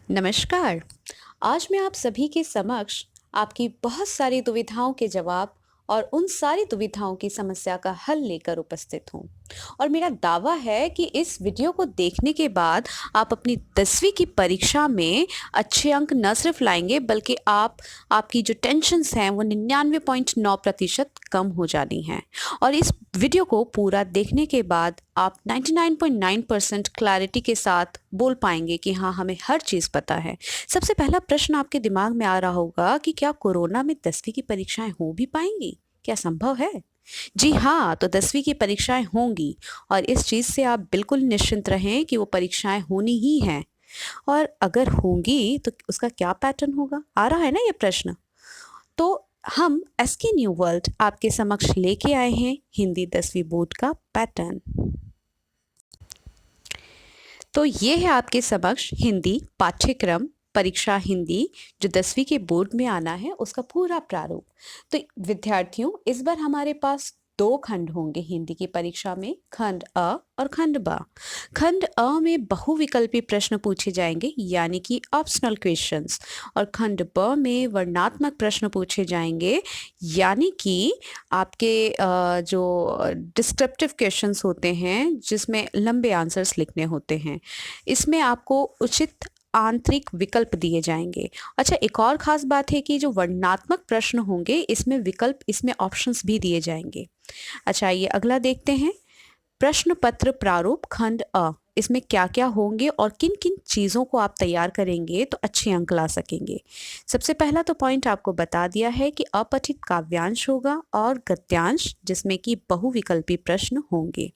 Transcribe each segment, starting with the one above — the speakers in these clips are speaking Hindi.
नमस्कार। आज मैं आप सभी के समक्ष आपकी बहुत सारी दुविधाओं के जवाब और उन सारी दुविधाओं की समस्या का हल लेकर उपस्थित हूँ। और मेरा दावा है कि इस वीडियो को देखने के बाद आप अपनी 10वीं की परीक्षा में अच्छे अंक न सिर्फ लाएंगे बल्कि आपकी जो टेंशन्स हैं वो 99.9% कम हो जानी हैं। और इस वीडियो को पूरा देखने के बाद आप 99.9% क्लैरिटी के साथ बोल पाएंगे कि हाँ, हमें हर चीज़ पता है। सबसे पहला प्रश्न आपके दिमाग में आ रहा होगा कि क्या कोरोना में 10वीं की परीक्षाएं हो भी पाएंगी? क्या संभव है? जी हाँ, तो 10वीं की परीक्षाएं होंगी और इस चीज़ से आप बिल्कुल निश्चिंत रहें कि वो परीक्षाएं होनी ही हैं। और अगर होंगी तो उसका क्या पैटर्न होगा? आ रहा है ना ये प्रश्न? तो हम एसके न्यू वर्ल्ड आपके समक्ष लेके आए हैं हिंदी 10वीं बोर्ड का पैटर्न। तो ये है आपके समक्ष हिंदी पाठ्यक्रम परीक्षा हिंदी जो 10वीं के बोर्ड में आना है उसका पूरा प्रारूप। तो विद्यार्थियों, इस बार हमारे पास दो खंड होंगे हिंदी की परीक्षा में, खंड अ और खंड ब। खंड अ में बहुविकल्पी प्रश्न पूछे जाएंगे यानी कि ऑप्शनल क्वेश्चंस, और खंड ब में वर्णात्मक प्रश्न पूछे जाएंगे यानी कि आपके जो डिस्क्रिप्टिव क्वेश्चंस होते हैं जिसमें लंबे आंसर्स लिखने होते हैं। इसमें आपको उचित आंतरिक विकल्प दिए जाएंगे। अच्छा, एक और खास बात है कि जो वर्णनात्मक प्रश्न होंगे इसमें ऑप्शंस भी दिए जाएंगे। अच्छा, ये अगला देखते हैं। प्रश्न पत्र प्रारूप खंड अ, इसमें क्या क्या होंगे और किन किन चीज़ों को आप तैयार करेंगे तो अच्छे अंक ला सकेंगे। सबसे पहला तो पॉइंट आपको बता दिया है कि अपठित काव्यांश होगा और गद्यांश जिसमें कि बहुविकल्पी प्रश्न होंगे।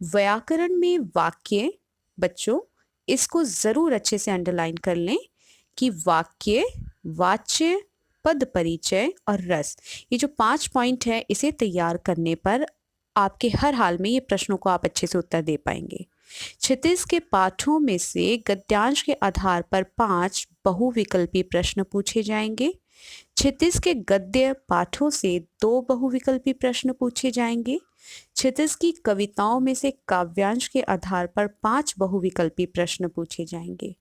व्याकरण में वाक्य, बच्चों इसको ज़रूर अच्छे से अंडरलाइन कर लें कि वाक्य, वाच्य, पद परिचय और रस, ये जो 5 पॉइंट है इसे तैयार करने पर आपके हर हाल में ये प्रश्नों को आप अच्छे से उत्तर दे पाएंगे। क्षितिज के पाठों में से गद्यांश के आधार पर 5 बहुविकल्पी प्रश्न पूछे जाएंगे। क्षितिज के गद्य पाठों से 2 बहुविकल्पी प्रश्न पूछे जाएंगे। क्षितिज की कविताओं में से काव्यांश के आधार पर 5 बहुविकल्पी प्रश्न पूछे जाएंगे।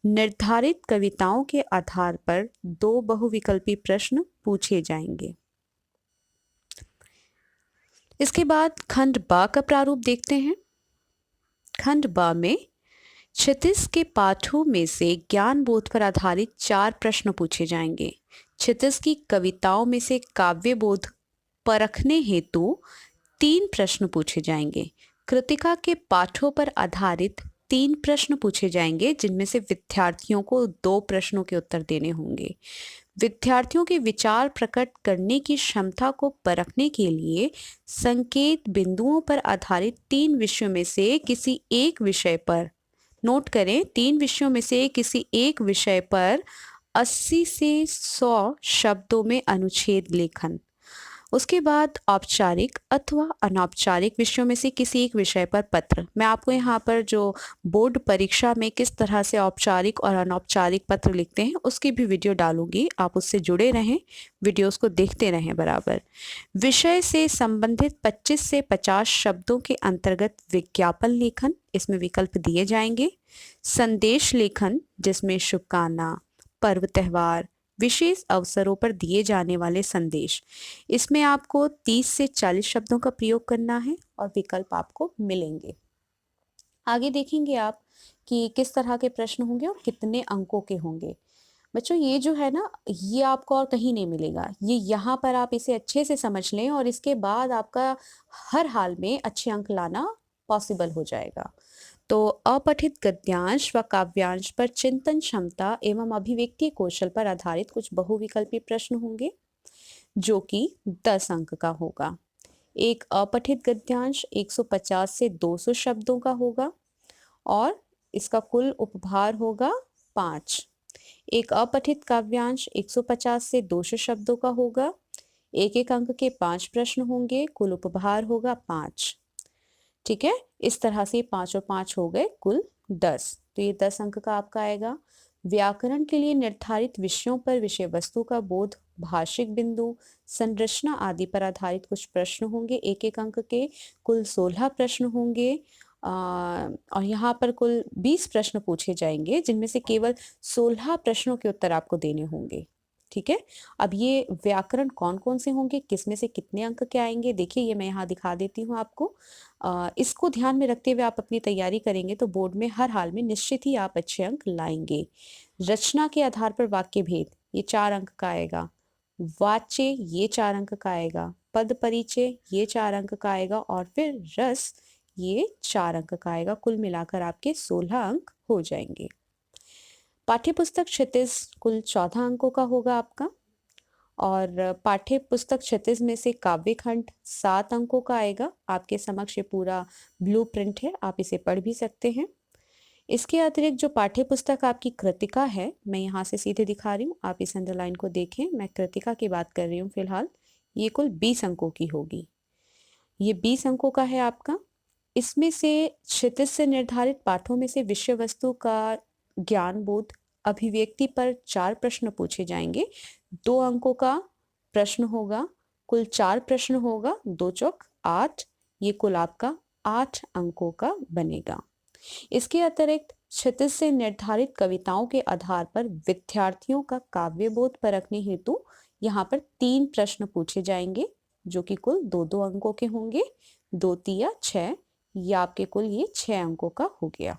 निर्धारित कविताओं के आधार पर 2 बहुविकल्पी प्रश्न पूछे जाएंगे। इसके बाद खंड ब का प्रारूप देखते हैं। खंड ब में क्षितिज के पाठों में से ज्ञान बोध पर आधारित 4 प्रश्न पूछे जाएंगे। क्षितिज की कविताओं में से काव्य बोध परखने हेतु 3 प्रश्न पूछे जाएंगे। कृतिका के पाठों पर आधारित 3 प्रश्न पूछे जाएंगे जिनमें से विद्यार्थियों को 2 प्रश्नों के उत्तर देने होंगे। विद्यार्थियों के विचार प्रकट करने की क्षमता को परखने के लिए संकेत बिंदुओं पर आधारित 3 विषयों में से किसी एक विषय पर, नोट करें, 3 विषयों में से किसी एक विषय पर 80 से 100 शब्दों में अनुच्छेद लेखन। उसके बाद औपचारिक अथवा अनौपचारिक विषयों में से किसी एक विषय पर पत्र। मैं आपको यहाँ पर जो बोर्ड परीक्षा में किस तरह से औपचारिक और अनौपचारिक पत्र लिखते हैं उसकी भी वीडियो डालूंगी, आप उससे जुड़े रहें, वीडियोस को देखते रहें बराबर। विषय से संबंधित 25 से 50 शब्दों के अंतर्गत विज्ञापन लेखन, इसमें विकल्प दिए जाएंगे। संदेश लेखन जिसमें शुभकामना, पर्व त्योहार, विशेष अवसरों पर दिए जाने वाले संदेश, इसमें आपको 30 से 40 शब्दों का प्रयोग करना है और विकल्प आपको मिलेंगे। आगे देखेंगे आप कि किस तरह के प्रश्न होंगे और कितने अंकों के होंगे। बच्चों, ये जो है ना, ये आपको और कहीं नहीं मिलेगा। ये यहाँ पर आप इसे अच्छे से समझ लें और इसके बाद आपका हर हाल में अच्छे अंक लाना पॉसिबल हो जाएगा। तो अपठित गद्यांश व काव्यांश पर चिंतन क्षमता एवं अभिव्यक्ति कौशल पर आधारित कुछ बहुविकल्पी प्रश्न होंगे जो कि 10 अंक का होगा। एक अपठित गद्यांश 150 से 200 शब्दों का होगा और इसका कुल उपभार होगा 5। एक अपठित काव्यांश 150 से 200 शब्दों का होगा। एक एक अंक के 5 प्रश्न होंगे, कुल उपभार होगा 5। ठीक है, इस तरह से 5 और 5 हो गए कुल 10, तो ये 10 अंक का आपका आएगा। व्याकरण के लिए निर्धारित विषयों पर विषय वस्तु का बोध, भाषिक बिंदु, संरचना आदि पर आधारित कुछ प्रश्न होंगे एक एक अंक के, कुल 16 प्रश्न होंगे। और यहाँ पर कुल 20 प्रश्न पूछे जाएंगे, जिनमें से केवल 16 प्रश्नों के उत्तर आपको देने होंगे। ठीक है। अब ये व्याकरण कौन कौन से होंगे, किस में से कितने अंक के आएंगे, देखिए ये मैं यहाँ दिखा देती हूँ आपको। इसको ध्यान में रखते हुए आप अपनी तैयारी करेंगे तो बोर्ड में हर हाल में निश्चित ही आप अच्छे अंक लाएंगे। रचना के आधार पर वाक्य भेद, ये 4 अंक का आएगा। वाच्य, ये 4 अंक का आएगा। पद परिचय, ये 4 अंक का आएगा। और फिर रस, ये 4 अंक का आएगा। कुल मिलाकर आपके 16 अंक हो जाएंगे। पाठ्य पुस्तक क्षितिज कुल 14 अंकों का होगा आपका। और पाठ्य पुस्तक क्षितिज में से काव्य खंड 7 अंकों का आएगा। आपके समक्ष ये पूरा ब्लूप्रिंट है, आप इसे पढ़ भी सकते हैं। इसके अतिरिक्त जो पाठ्य पुस्तक आपकी कृतिका है, मैं यहाँ से सीधे दिखा रही हूँ, आप इस अंडरलाइन को देखें, मैं कृतिका की बात कर रही हूँ फिलहाल। ये कुल 20 अंकों की होगी। ये 20 अंकों का है आपका। इसमें से क्षितिज से निर्धारित पाठों में से विषय वस्तु का ज्ञान बोध अभिव्यक्ति पर 4 प्रश्न पूछे जाएंगे। 2 अंकों का प्रश्न होगा। कुल 4 प्रश्न होगा, 2 चौक 8, ये कुल आपका 8 अंकों का बनेगा। इसके अतिरिक्त क्षितिज से निर्धारित कविताओं के आधार पर विद्यार्थियों का काव्य बोध परखने हेतु यहाँ पर 3 प्रश्न पूछे जाएंगे, जो कि कुल 2-2 अंकों के होंगे। 2 तिया 6, या आपके कुल ये 6 अंकों का हो गया।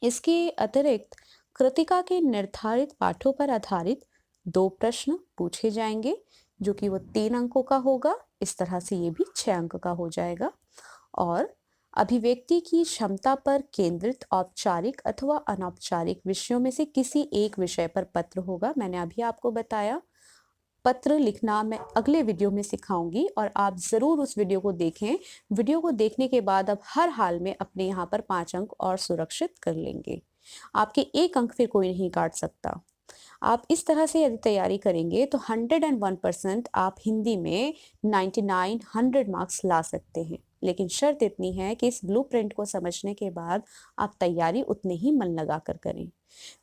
इसके अतिरिक्त कृतिका के निर्धारित पाठों पर आधारित 2 प्रश्न पूछे जाएंगे, जो कि वो 3 अंकों का होगा। इस तरह से ये भी 6 अंक का हो जाएगा। और अभिव्यक्ति की क्षमता पर केंद्रित औपचारिक अथवा अनौपचारिक विषयों में से किसी एक विषय पर पत्र होगा। मैंने अभी आपको बताया, पत्र लिखना मैं अगले वीडियो में सिखाऊंगी और आप ज़रूर उस वीडियो को देखें। वीडियो को देखने के बाद आप हर हाल में अपने यहाँ पर 5 अंक और सुरक्षित कर लेंगे। आपके 1 अंक फिर कोई नहीं काट सकता। आप इस तरह से यदि तैयारी करेंगे तो 101% आप हिंदी में 99, 100 मार्क्स ला सकते हैं। लेकिन शर्त इतनी है कि इस ब्लूप्रिंट को समझने के बाद आप तैयारी उतने ही मन लगाकर करें।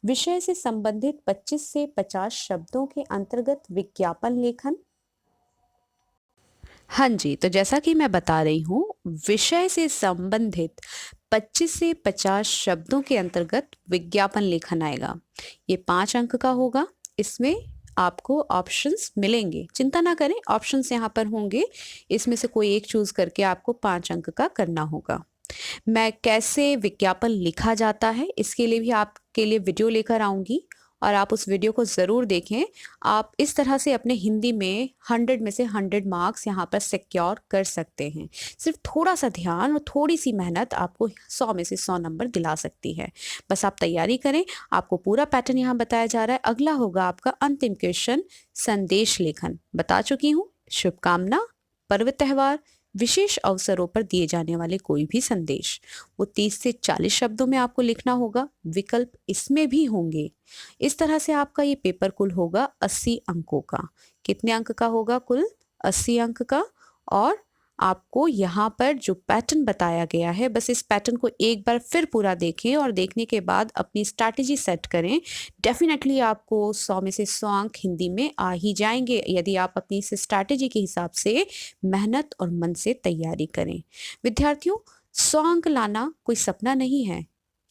विषय से संबंधित 25 से 50 शब्दों के अंतर्गत विज्ञापन लेखन। हाँ जी, तो जैसा कि मैं बता रही हूँ, विषय से संबंधित 25 से 50 शब्दों के अंतर्गत विज्ञापन लेखन आएगा। ये 5 अंक का होगा। इसमें आपको ऑप्शंस मिलेंगे, चिंता ना करें, ऑप्शंस यहाँ पर होंगे। इसमें से कोई एक चूज करके आपको 5 अंक का करना होगा। मैं कैसे विज्ञापन लिखा जाता है, इसके लिए भी आपके लिए वीडियो लेकर आऊँगी और आप उस वीडियो को ज़रूर देखें। आप इस तरह से अपने हिंदी में 100 में से 100 मार्क्स यहाँ पर सिक्योर कर सकते हैं। सिर्फ थोड़ा सा ध्यान और थोड़ी सी मेहनत आपको 100 में से 100 नंबर दिला सकती है। बस आप तैयारी करें। आपको पूरा पैटर्न यहाँ बताया जा रहा है। अगला होगा आपका अंतिम क्वेश्चन, संदेश लेखन। बता चुकी हूँ, शुभकामना, पर्व त्योहार, विशेष अवसरों पर दिए जाने वाले कोई भी संदेश, वो 30 से 40 शब्दों में आपको लिखना होगा। विकल्प इसमें भी होंगे। इस तरह से आपका ये पेपर कुल होगा 80 अंकों का। कितने अंक का होगा? कुल 80 अंक का। और आपको यहाँ पर जो पैटर्न बताया गया है, बस इस पैटर्न को एक बार फिर पूरा देखें और देखने के बाद अपनी स्ट्रैटेजी सेट करें। डेफिनेटली आपको 100 में से 100 अंक हिंदी में आ ही जाएंगे, यदि आप अपनी इस स्ट्रैटेजी के हिसाब से मेहनत और मन से तैयारी करें। विद्यार्थियों, 100 अंक लाना कोई सपना नहीं है,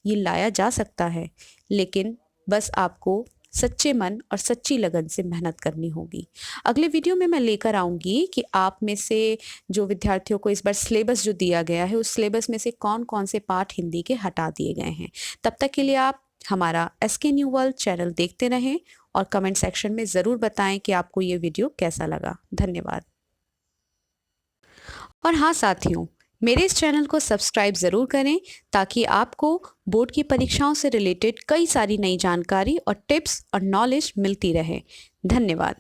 ये लाया जा सकता है, लेकिन बस आपको सच्चे मन और सच्ची लगन से मेहनत करनी होगी। अगले वीडियो में मैं लेकर आऊँगी कि आप में से जो विद्यार्थियों को इस बार सिलेबस जो दिया गया है, उस सिलेबस में से कौन कौन से पाठ हिंदी के हटा दिए गए हैं। तब तक के लिए आप हमारा SK न्यू वर्ल्ड चैनल देखते रहें और कमेंट सेक्शन में ज़रूर बताएं कि आपको ये वीडियो कैसा लगा। धन्यवाद। और हाँ साथियों, मेरे इस चैनल को सब्सक्राइब ज़रूर करें ताकि आपको बोर्ड की परीक्षाओं से रिलेटेड कई सारी नई जानकारी और टिप्स और नॉलेज मिलती रहे। धन्यवाद।